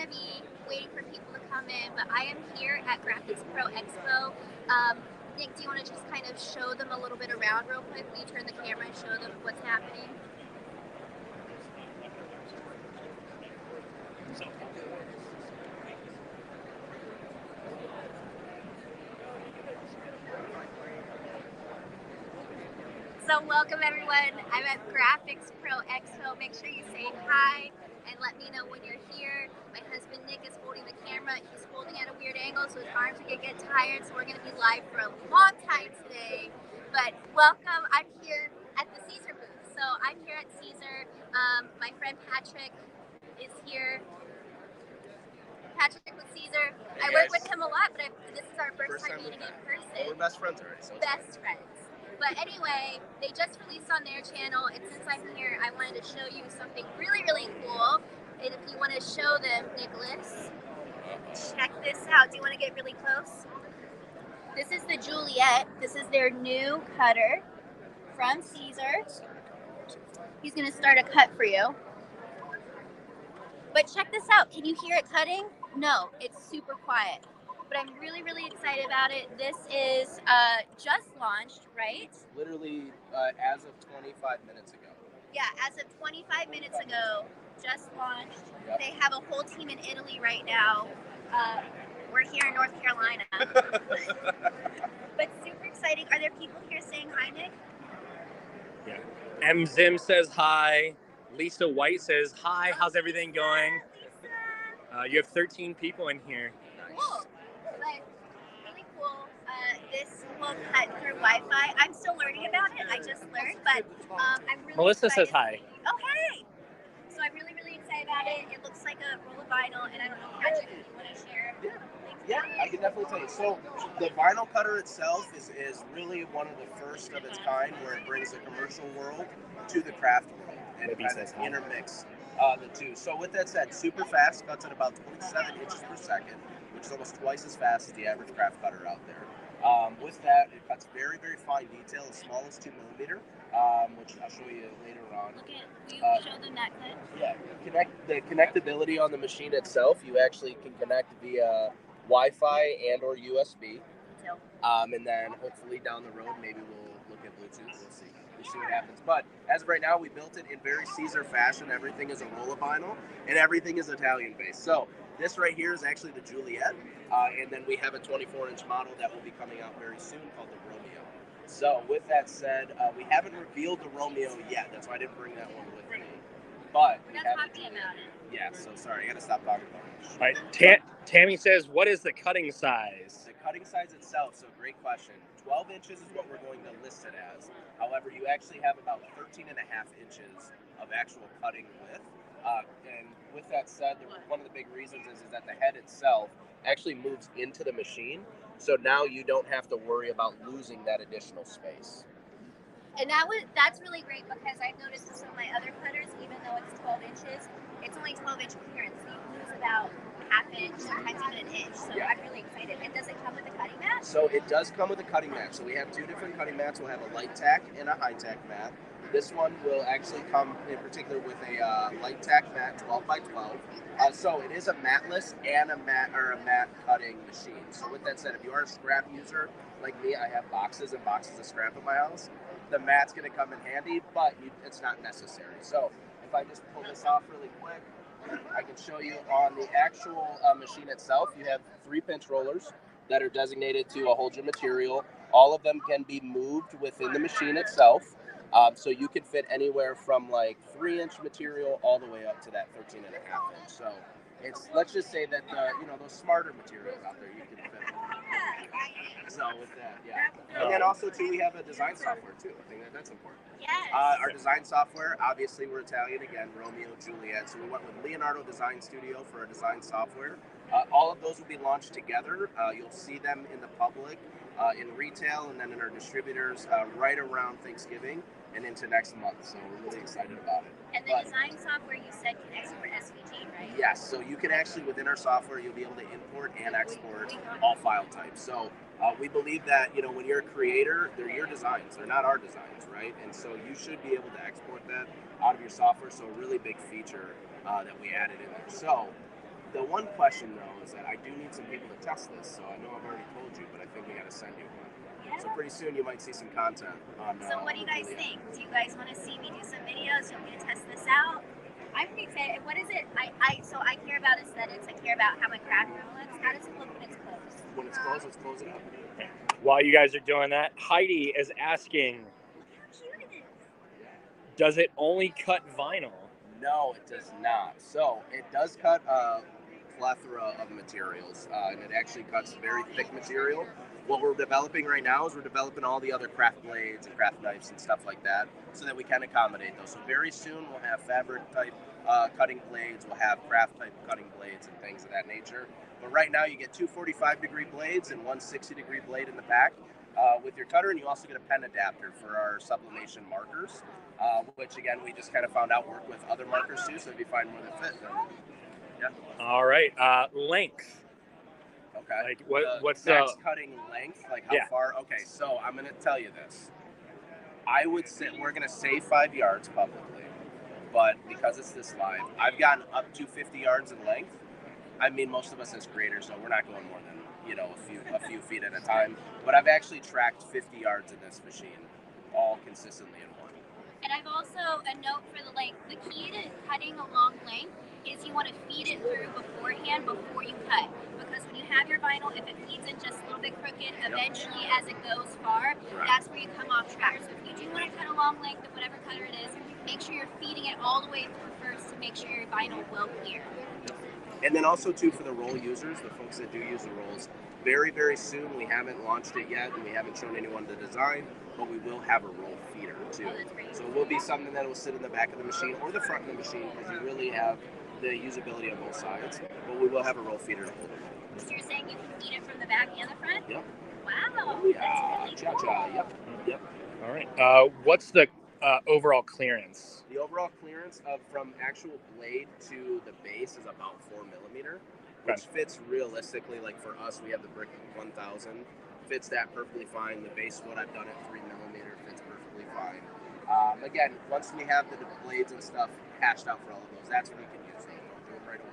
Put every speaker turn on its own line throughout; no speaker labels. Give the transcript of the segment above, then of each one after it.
to be waiting for people to come in, but I am here at Graphics Pro Expo. Nick, do you want to just kind of show them a little bit around real quick? Will you turn the camera and show them what's happening? So welcome everyone. I'm at Graphics Pro Expo. Make sure you say hi and let me know when you're here. My husband Nick is holding the camera. He's holding at a weird angle so his arms are gonna get tired. So we're gonna be live for a long time today. But welcome. I'm here at the Siser booth. So I'm here at Siser. My friend Patrick is here. Patrick with Siser. I work with him a lot, but this is our first time meeting in person.
Well, we're best friends already. So
best friends. But anyway, they just released on their channel, and since I'm here, I wanted to show you something really, really cool. And if you want to show them, Nicholas, check this out. Do you want to get really close? This is the Juliet. This is their new cutter from Siser. He's going to start a cut for you. But check this out. Can you hear it cutting? No, it's super quiet. But I'm really, really excited about it. This is just launched, right?
Literally as of 25 minutes ago.
Yeah, as of 25 minutes ago, just launched. Yep. They have a whole team in Italy right now. We're here in North Carolina. But super exciting. Are there people here saying hi, Nick?
Yeah. M. Zim says hi. Lisa White says hi. How's everything going? You have 13 people in here.
Cool. But really cool. This will cut through Wi-Fi. I'm still learning about it. I just learned, but I'm really
Melissa
excited.
says hi.
Oh, hey. So I'm really, really excited about it. It looks like a roll of vinyl, and I don't know, Patrick, if you want to share.
Yeah, I can definitely tell you. So the vinyl cutter itself is really one of the first of its kind, where it brings the commercial world to the craft world and kind of intermix the two. So with that said, super fast, cuts at about 27 inches per second, which is almost twice as fast as the average craft cutter out there. With that, it cuts very, very fine detail, as small as 2 millimeter, which I'll show you later on.
Look at, will you show them that cut?
Yeah, the connectability on the machine itself, you actually can connect via Wi-Fi and or USB. And then hopefully down the road, maybe we'll look at Bluetooth. We'll see what happens. But as of right now, we built it in very Siser fashion. Everything is a roll of vinyl, and everything is Italian based. So this right here is actually the Juliet, and then we have a 24-inch model that will be coming out very soon called the Romeo. So with that said, we haven't revealed the Romeo yet. That's why I didn't bring that one with me. But
we're not talking about it.
Yeah, so sorry, I gotta stop talking about it.
All right, Tammy says, what is the cutting size?
The cutting size itself, so great question. 12 inches is what we're going to list it as. However, you actually have about 13 and a half inches of actual cutting width. And with that said, one of the big reasons is that the head itself actually moves into the machine. So now you don't have to worry about losing that additional space.
And that's really great, because I've noticed with some of my other cutters, even though it's 12 inches, it's only 12-inch clearance. So you lose about half inch, sometimes even an inch. So I'm really excited. And does it come with a cutting mat?
So it does come with a cutting mat. So we have 2 different cutting mats. We'll have a light tack and a high tack mat. This one will actually come in particular with a light tack mat, 12 by 12. So it is a matless and a mat cutting machine. So with that said, if you are a scrap user like me, I have boxes and boxes of scrap in my house. The mat's going to come in handy, but it's not necessary. So if I just pull this off really quick, I can show you on the actual machine itself. You have 3 pinch rollers that are designated to hold your material. All of them can be moved within the machine itself. So you can fit anywhere from like 3-inch material all the way up to that 13 and a half inch. So let's just say that those smarter materials out there you can fit. So with that, yeah. And then also too, we have a design software too. I think that's important.
Yes.
Our design software, obviously we're Italian again, Romeo, Juliet. So we went with Leonardo Design Studio for our design software. All of those will be launched together. You'll see them in the public, in retail, and then in our distributors right around Thanksgiving and into next month. So we're really excited about it.
And the design software you said can export SVG, right?
Yes. So you can actually, within our software, you'll be able to import and export all file types. So we believe that, when you're a creator, they're your designs. They're not our designs, right? And so you should be able to export that out of your software. So a really big feature that we added in there. So The one question though is that I do need some people to test this. So I know I've already told you, but I think we got to send you one.
Yeah.
So pretty soon you might see some content on.
So what do you guys think? Do you guys want to see me do some videos? Do you want me to test this out? I'm pretty excited. What is it? So I care about aesthetics. I care about how my craft room looks. How does it look when it's closed?
When it's closed, let's close it up.
While you guys are doing that, Heidi is asking,
How cute it is.
does it only cut vinyl?
No, it does not. So it does cut a plethora of materials, and it actually cuts very thick material. What we're developing right now is we're developing all the other craft blades and craft knives and stuff like that so that we can accommodate those. So very soon we'll have fabric type cutting blades, we'll have craft type cutting blades and things of that nature. But right now you get two 45-degree blades and one 60-degree blade in the back with your cutter, and you also get a pen adapter for our sublimation markers, which again we just kind of found out work with other markers too, so if you find one that fit, then yeah.
All right, length.
Okay.
Like what's
max cutting length? Like how
yeah.
far? Okay, so I'm gonna tell you this. I would say we're gonna say 5 yards publicly, but because it's this live, I've gotten up to 50 yards in length. I mean, most of us as creators, so we're not going more than a few feet at a time. But I've actually tracked 50 yards in this machine, all consistently in one.
And I've also a note for the length. The key to cutting a long length is you want to feed it through beforehand before you cut. Because when you have your vinyl, if it feeds in just a little bit crooked, eventually as it goes far, that's where you come off track. So if you do want to cut a long length of whatever cutter it is, make sure you're feeding it all the way through first to make sure your vinyl will clear.
And then also too for the roll users, the folks that do use the rolls, very, very soon, we haven't launched it yet and we haven't shown anyone the design, but we will have a roll feeder too. So it will be something that will sit in the back of the machine or the front of the machine because you really have the usability on both sides, but we will have a roll feeder to hold it.
So you're saying you can feed it from the back and the front?
Yep.
Wow.
Yeah, cha-cha, yep.
All right. What's the overall clearance?
The overall clearance from actual blade to the base is about 4 millimeter, which fits realistically. Like for us, we have the Brick 1000, fits that perfectly fine. The base, what I've done at 3 millimeter, fits perfectly fine. Again, once we have the blades and stuff hashed out for all of those, that's when you can use them. Don't do it right away.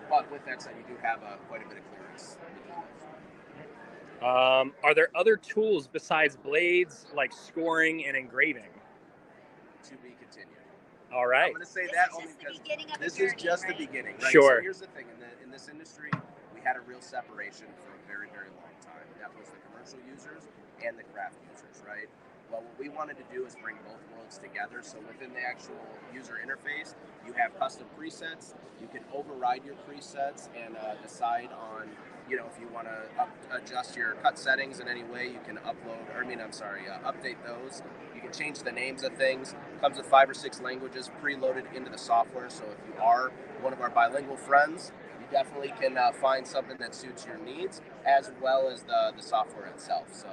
But with that said, you do have quite a bit of clearance.
Are there other tools besides blades like scoring and engraving?
To be continued.
All right.
I'm going to say that only because this is just the beginning. Right?
Sure.
So here's the thing: in this industry, we had a real separation for a very, very long time. That was the commercial users and the craft users, right? Well, what we wanted to do is bring both worlds together. So within the actual user interface, you have custom presets. You can override your presets and decide on, if you want to adjust your cut settings in any way, you can update those. You can change the names of things. It comes with 5 or 6 languages preloaded into the software. So if you are one of our bilingual friends, you definitely can find something that suits your needs, as well as the software itself. So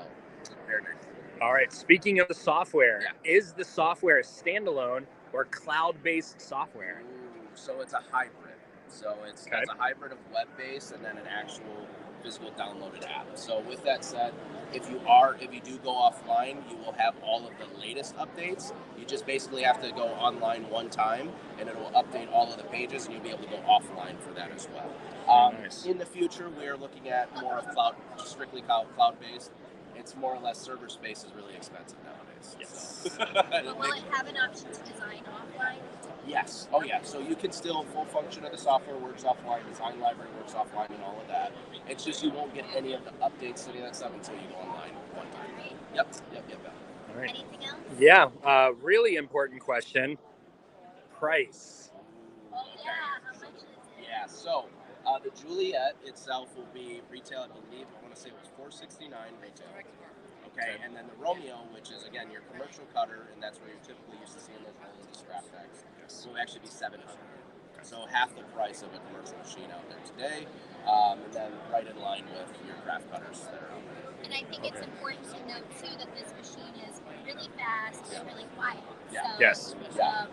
very nice.
All right. Speaking of the software, is the software standalone or cloud-based software?
So it's a hybrid. So it's a hybrid of web-based and then an actual physical downloaded app. So with that said, if you do go offline, you will have all of the latest updates. You just basically have to go online one time, and it will update all of the pages, and you'll be able to go offline for that as well.
Nice.
In the future, we are looking at more of strictly cloud-based. It's more or less server space is really expensive nowadays.
Yes.
So.
But will it have an option to design offline?
Yes. Oh, yeah. So you can still, full function of the software works offline, design library works offline, and all of that. It's just you won't get any of the updates to any of that stuff until you go online one time. Yep.
All right.
Anything else?
Yeah. Really important question. Price.
Oh, yeah. How much is it?
Yeah. So the Juliet itself will be retail, I believe, I want to say it was $469 retail. Okay, and then the Romeo, which is again your commercial cutter, and that's where you're typically used to seeing those rolls and scrap decks, will actually be $700. So half the price of a commercial machine out there today, and then right in line with your craft cutters that are out there.
And I think it's important to note too that this machine is really fast and really quiet.
Yeah.
So,
Yes.
You can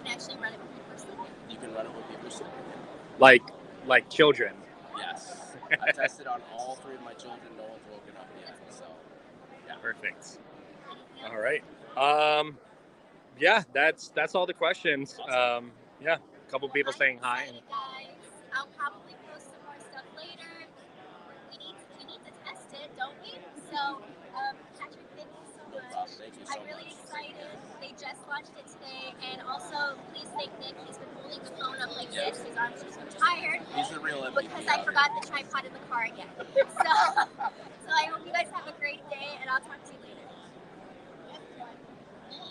actually run it when people are sleeping.
You can run it when people are sleeping.
Like children.
Yes. I tested on all 3 of my children. No one's woken up yet. So. Yeah.
Perfect. All right. Yeah, that's all the questions.
Awesome.
Yeah, a couple people saying hi.
Guys, I'll probably really excited. They just launched it today. And also, please thank Nick. He's been holding the phone up like this. His arms are so tired.
He's the real MVP.
Because I forgot the tripod in the car again. So I hope you guys have a great day, and I'll talk to you